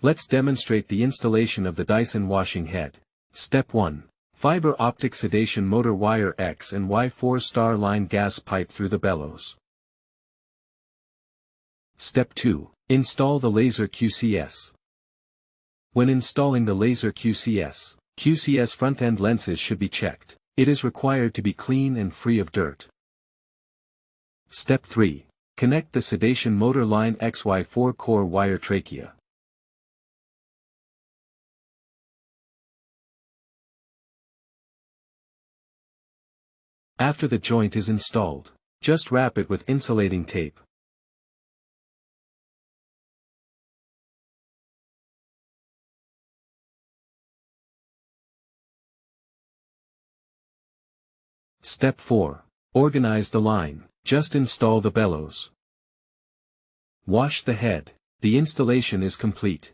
Let's demonstrate the installation of the Dyson washing head. Step 1. Fiber optic sedation motor wire X and Y 4-star line gas pipe through the bellows. Step 2. Install the laser QCS. When installing the laser QCS, QCS front-end lenses should be checked. It is required to be clean and free of dirt. Step 3. Connect the sedation motor line XY 4-core wire trachea. After the joint is installed, just wrap it with insulating tape. Step 4. Organize the line. Just install the bellows. Wash the head. The installation is complete.